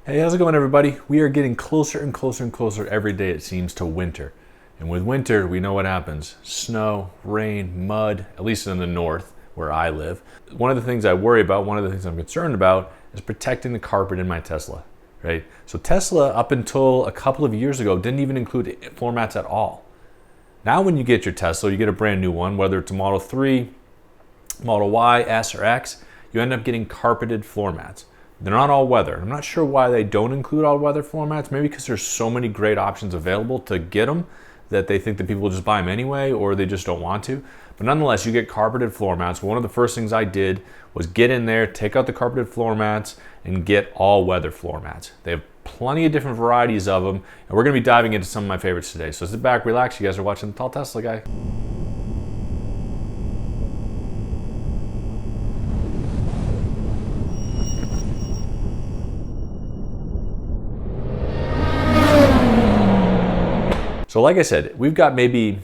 Hey, how's it going, everybody? We are getting closer and closer and closer every day, it seems, to winter. And with winter, we know what happens. Snow, rain, mud, at least in the north where I live. One of the things I worry about, one of the things I'm concerned about is protecting the carpet in my Tesla, right? So Tesla, up until a couple of years ago, didn't even include floor mats at all. Now when you get your Tesla, you get a brand new one, whether it's a Model 3, Model Y, S, or X, you end up getting carpeted floor mats. They're not all weather. I'm not sure why they don't include all weather floor mats. Maybe because there's so many great options available to get them that they think that people will just buy them anyway, or they just don't want to. But nonetheless, you get carpeted floor mats. One of the first things I did was get in there, take out the carpeted floor mats, and get all weather floor mats. They have plenty of different varieties of them, and we're going to be diving into some of my favorites today. So sit back, relax. You guys are watching the Tall Tesla Guy. So like I said, we've got maybe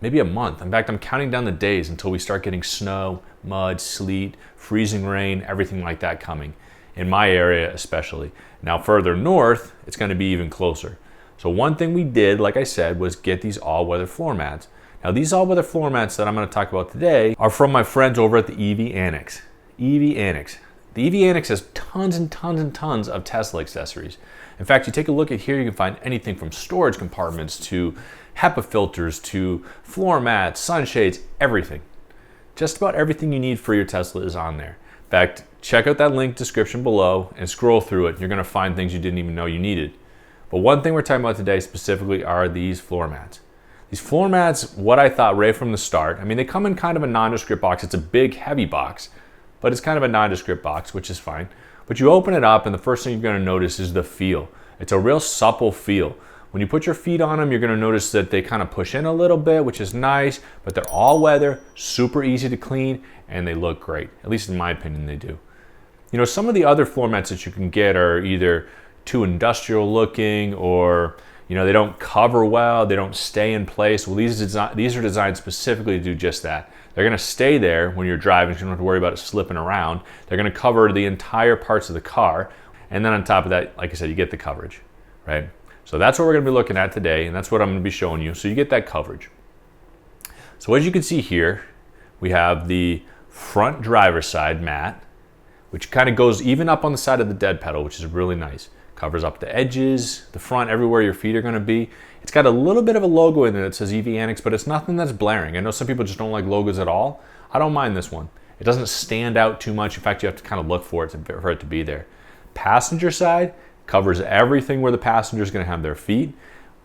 a month. In fact, I'm counting down the days until we start getting snow, mud, sleet, freezing rain, everything like that coming. In my area especially. Now further north, it's going to be even closer. So one thing we did, like I said, was get these all-weather floor mats. Now these all-weather floor mats that I'm going to talk about today are from my friends over at the EV Annex. EV Annex. The EV Annex has tons and tons and tons of Tesla accessories. In fact, you take a look at here, you can find anything from storage compartments to HEPA filters to floor mats, sunshades, everything. Just about everything you need for your Tesla is on there. In fact, check out that link description below and scroll through it. You're going to find things you didn't even know you needed. But one thing we're talking about today specifically are these floor mats. These floor mats, what I thought right from the start, I mean, they come in kind of a nondescript box. It's a big, heavy box, but it's kind of a nondescript box, which is fine. But you open it up and the first thing you're going to notice is the feel. It's a real supple feel. When you put your feet on them, you're going to notice that they kind of push in a little bit, which is nice, but they're all weather, super easy to clean, and they look great. At least in my opinion, they do. You know, some of the other floor mats that you can get are either too industrial looking, or you know, they don't cover well, they don't stay in place. Well, these are designed specifically to do just that. They're going to stay there when you're driving, so you don't have to worry about it slipping around. They're going to cover the entire parts of the car. And then on top of that, like I said, you get the coverage, right? So that's what we're going to be looking at today, and that's what I'm going to be showing you. So you get that coverage. So as you can see here, we have the front driver's side mat, which kind of goes even up on the side of the dead pedal, which is really nice. Covers up the edges, the front, everywhere your feet are going to be. It's got a little bit of a logo in it that says EV Annex, but it's nothing that's blaring. I know some people just don't like logos at all. I don't mind this one. It doesn't stand out too much. In fact, you have to kind of look for it to be there. Passenger side covers everything where the passenger is going to have their feet.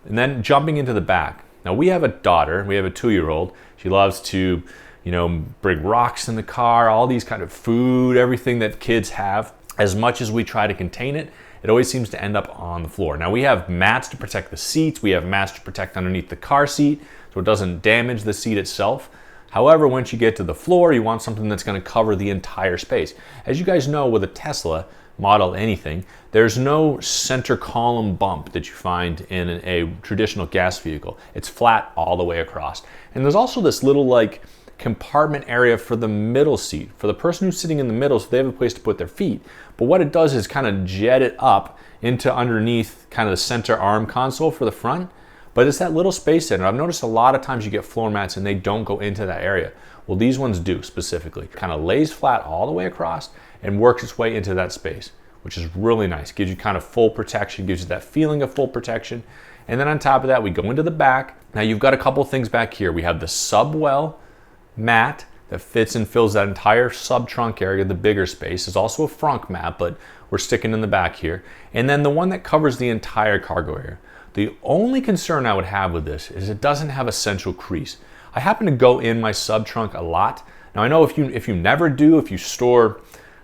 And then jumping into the back. Now we have a daughter, we have a 2-year-old. She loves to, you know, bring rocks in the car, all these kind of food, everything that kids have. As much as we try to contain it, it always seems to end up on the floor. Now we have mats to protect the seats. We have mats to protect underneath the car seat so it doesn't damage the seat itself. However, once you get to the floor, you want something that's going to cover the entire space. As you guys know, with a Tesla Model anything, there's no center column bump that you find in a traditional gas vehicle. It's flat all the way across. And there's also this little like compartment area for the middle seat, for the person who's sitting in the middle, so they have a place to put their feet. But what it does is kind of jet it up into underneath kind of the center arm console for the front. But it's that little space in it. I've noticed a lot of times you get floor mats and they don't go into that area. Well, these ones do specifically. Kind of lays flat all the way across and works its way into that space, which is really nice. Gives you kind of full protection, gives you that feeling of full protection. And then on top of that, we go into the back. Now you've got a couple things back here. We have the subwell mat that fits and fills that entire sub trunk area, the bigger space. There's also a Frunk mat, but we're sticking in the back here. And then the one that covers the entire cargo area. The only concern I would have with this is it doesn't have a central crease. I happen to go in my sub trunk a lot. Now I know if you never do, if you store,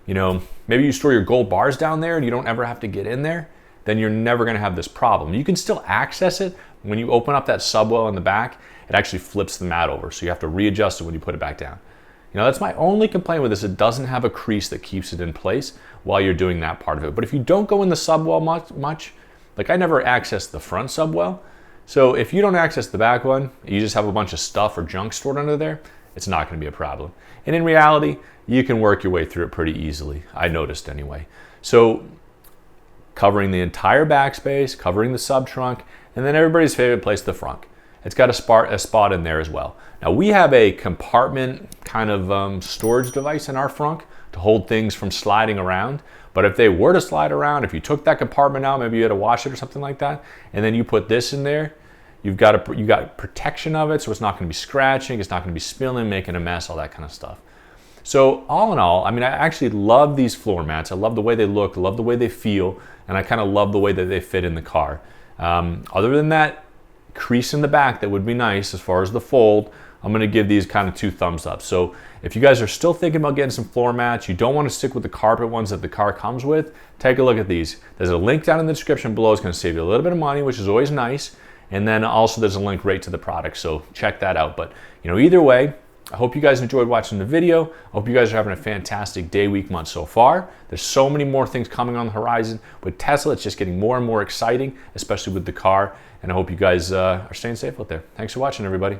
you know, maybe you store your gold bars down there and you don't ever have to get in there, then you're never going to have this problem. You can still access it. When you open up that subwell in the back, it actually flips the mat over, so you have to readjust it when you put it back down. You know, that's my only complaint with this. It doesn't have a crease that keeps it in place while you're doing that part of it. But if you don't go in the subwell much, like I never accessed the front subwell, so if you don't access the back one, you just have a bunch of stuff or junk stored under there, it's not going to be a problem. And in reality, you can work your way through it pretty easily. I noticed anyway. So covering the entire backspace, covering the sub-trunk, and then everybody's favorite place, the frunk. It's got a spot in there as well. Now we have a compartment kind of storage device in our frunk to hold things from sliding around. But if they were to slide around, if you took that compartment out, maybe you had to wash it or something like that, and then you put this in there, you got protection of it, so it's not going to be scratching, it's not going to be spilling, making a mess, all that kind of stuff. So all in all, I mean, I actually love these floor mats. I love the way they look, I love the way they feel, and I kind of love the way that they fit in the car. Other than that crease in the back that would be nice as far as the fold, I'm going to give these kind of 2 thumbs up. So if you guys are still thinking about getting some floor mats, you don't want to stick with the carpet ones that the car comes with, take a look at these. There's a link down in the description below. It's going to save you a little bit of money, which is always nice. And then also there's a link right to the product, so check that out. But either way, I hope you guys enjoyed watching the video. I hope you guys are having a fantastic day, week, month so far. There's so many more things coming on the horizon. With Tesla, it's just getting more and more exciting, especially with the car. And I hope you guys are staying safe out there. Thanks for watching, everybody.